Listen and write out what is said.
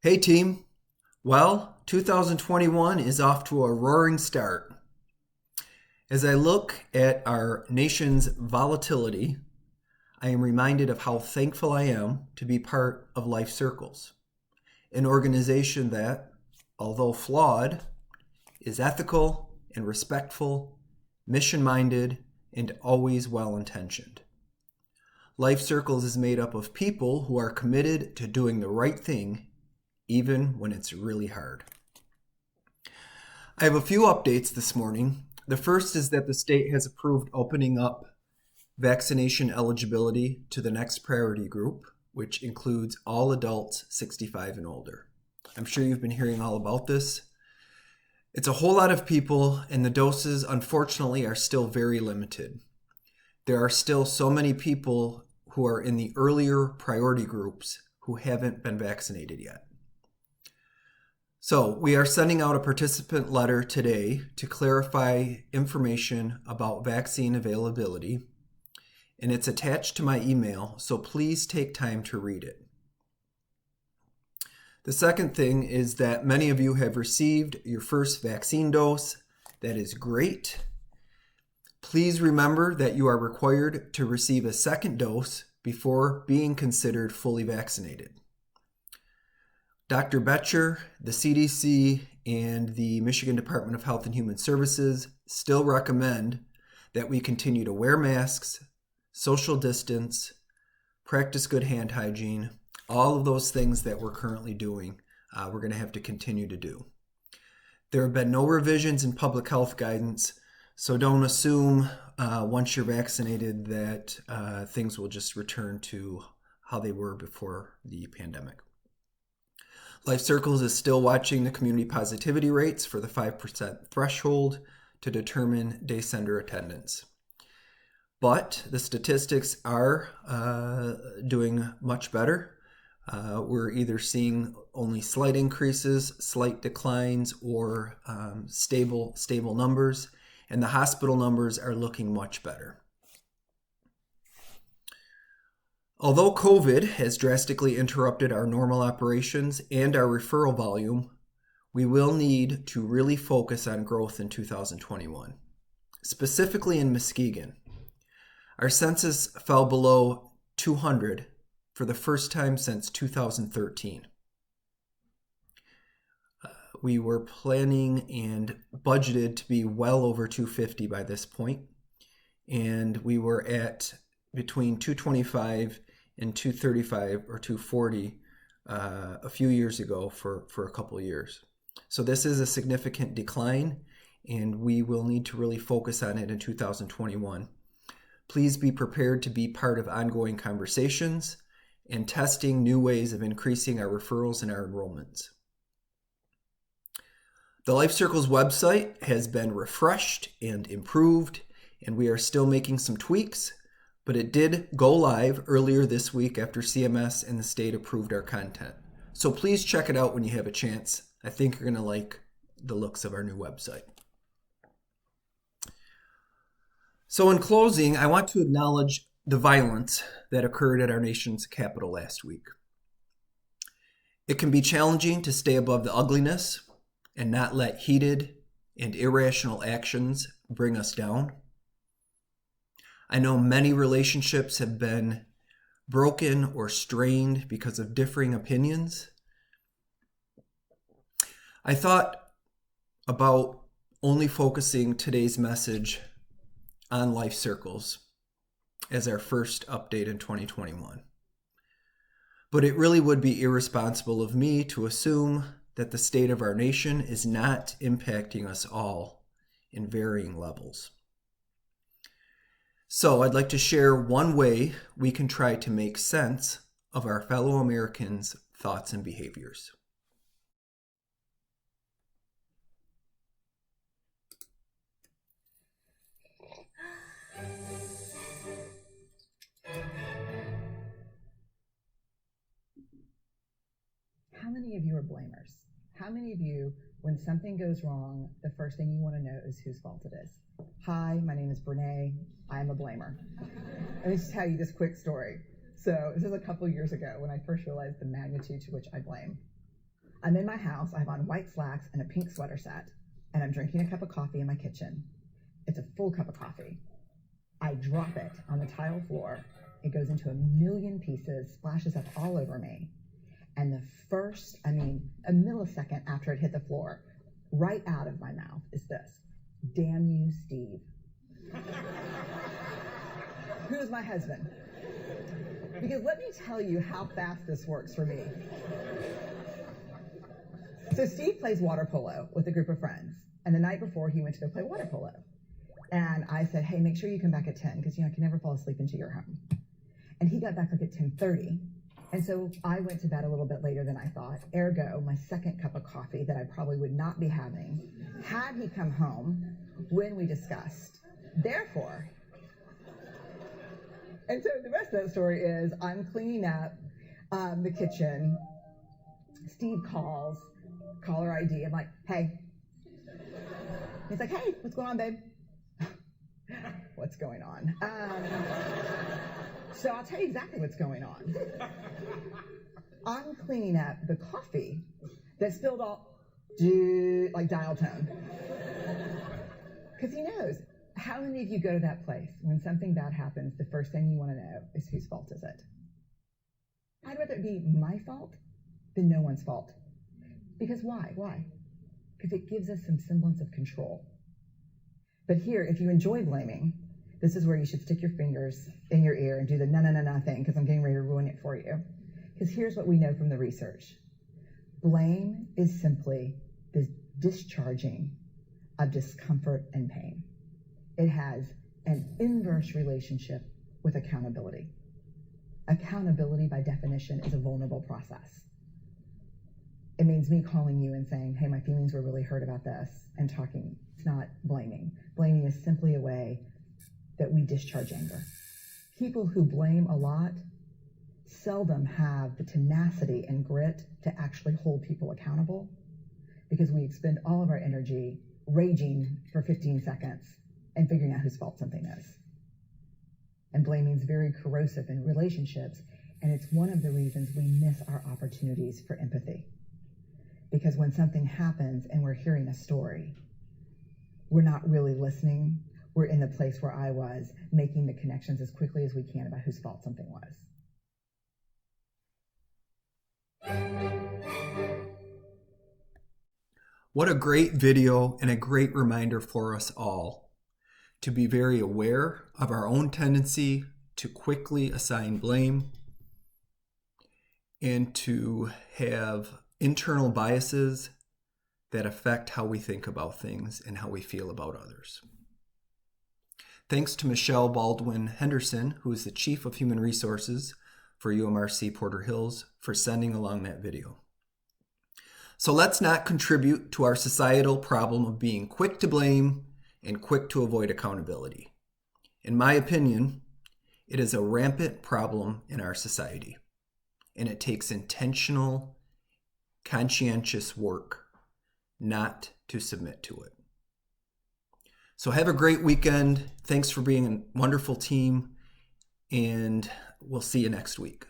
Hey team. Well, 2021 is off to a roaring start. As I look at our nation's volatility, I am reminded of how thankful I am to be part of Life Circles, an organization that, although flawed, is ethical and respectful, mission-minded, and always well-intentioned. Life Circles is made up of people who are committed to doing the right thing even when it's really hard. I have a few updates this morning. The first is that the state has approved opening up vaccination eligibility to the next priority group, which includes all adults 65 and older. I'm sure you've been hearing all about this. It's a whole lot of people, and the doses, unfortunately, are still very limited. There are still so many people who are in the earlier priority groups who haven't been vaccinated yet. So we are sending out a participant letter today to clarify information about vaccine availability, and it's attached to my email, so please take time to read it. The second thing is that many of you have received your first vaccine dose. That is great. Please remember that you are required to receive a second dose before being considered fully vaccinated. Dr. Boettcher, the CDC, and the Michigan Department of Health and Human Services still recommend that we continue to wear masks, social distance, practice good hand hygiene, all of those things that we're currently doing, we're going to have to continue to do. There have been no revisions in public health guidance, so don't assume once you're vaccinated that things will just return to how they were before the pandemic. Life Circles is still watching the community positivity rates for the 5% threshold to determine day sender attendance. But the statistics are doing much better. We're either seeing only slight increases, slight declines, or stable numbers, and the hospital numbers are looking much better. Although COVID has drastically interrupted our normal operations and our referral volume, we will need to really focus on growth in 2021, specifically in Muskegon. Our census fell below 200 for the first time since 2013. We were planning and budgeted to be well over 250 by this point, and we were at between 225 and 235 or 240 a few years ago for a couple of years. So this is a significant decline, and we will need to really focus on it in 2021. Please be prepared to be part of ongoing conversations and testing new ways of increasing our referrals and our enrollments. The Life Circles website has been refreshed and improved, and we are still making some tweaks, but it did go live earlier this week after CMS and the state approved our content. So please check it out when you have a chance. I think you're going to like the looks of our new website. So in closing, I want to acknowledge the violence that occurred at our nation's capital last week. It can be challenging to stay above the ugliness and not let heated and irrational actions bring us down. I know many relationships have been broken or strained because of differing opinions. I thought about only focusing today's message on Life Circles as our first update in 2021. But it really would be irresponsible of me to assume that the state of our nation is not impacting us all in varying levels. So I'd like to share one way we can try to make sense of our fellow Americans' thoughts and behaviors. How many of you are blamers? How many of you, when something goes wrong, the first thing you want to know is whose fault it is? Hi, my name is Brene. I'm a blamer. Let me just tell you this quick story. So this is a couple years ago when I first realized the magnitude to which I blame. I'm in my house, I have on white slacks and a pink sweater set, and I'm drinking a cup of coffee in my kitchen. It's a full cup of coffee. I drop it on the tile floor. It goes into a million pieces, splashes up all over me. And a millisecond after it hit the floor, right out of my mouth is this: "Damn you, Steve." Who's my husband? Because let me tell you how fast this works for me. So Steve plays water polo with a group of friends. And the night before, he went to go play water polo. And I said, hey, make sure you come back at 10, because I can never fall asleep until you're home. And he got back like at 10:30. And so I went to bed a little bit later than I thought. Ergo, my second cup of coffee that I probably would not be having had he come home when we discussed. Therefore, and so the rest of that story is I'm cleaning up the kitchen. Steve calls, caller ID. I'm like, hey. He's like, hey, what's going on, babe? What's going on? So I'll tell you exactly what's going on. I'm cleaning up the coffee that spilled all, like dial tone. Because he knows. How many of you go to that place when something bad happens, the first thing you want to know is whose fault is it? I'd rather it be my fault than no one's fault. Because why? Why? Because it gives us some semblance of control. But here, if you enjoy blaming, this is where you should stick your fingers in your ear and do the na thing, because I'm getting ready to ruin it for you. Because here's what we know from the research. Blame is simply the discharging of discomfort and pain. It has an inverse relationship with accountability. Accountability, by definition, is a vulnerable process. It means me calling you and saying, hey, my feelings were really hurt about this, and talking. It's not blaming. Blaming is simply a way that we discharge anger. People who blame a lot seldom have the tenacity and grit to actually hold people accountable, because we expend all of our energy raging for 15 seconds and figuring out whose fault something is. And blaming is very corrosive in relationships, and it's one of the reasons we miss our opportunities for empathy. Because when something happens and we're hearing a story, we're not really listening. We're in the place where I was, making the connections as quickly as we can about whose fault something was. What a great video and a great reminder for us all to be very aware of our own tendency to quickly assign blame and to have internal biases that affect how we think about things and how we feel about others. Thanks to Michelle Baldwin Henderson, who is the Chief of Human Resources for UMRC Porter Hills, for sending along that video. So let's not contribute to our societal problem of being quick to blame and quick to avoid accountability. In my opinion, it is a rampant problem in our society, and it takes intentional, conscientious work not to submit to it. So have a great weekend. Thanks for being a wonderful team, and we'll see you next week.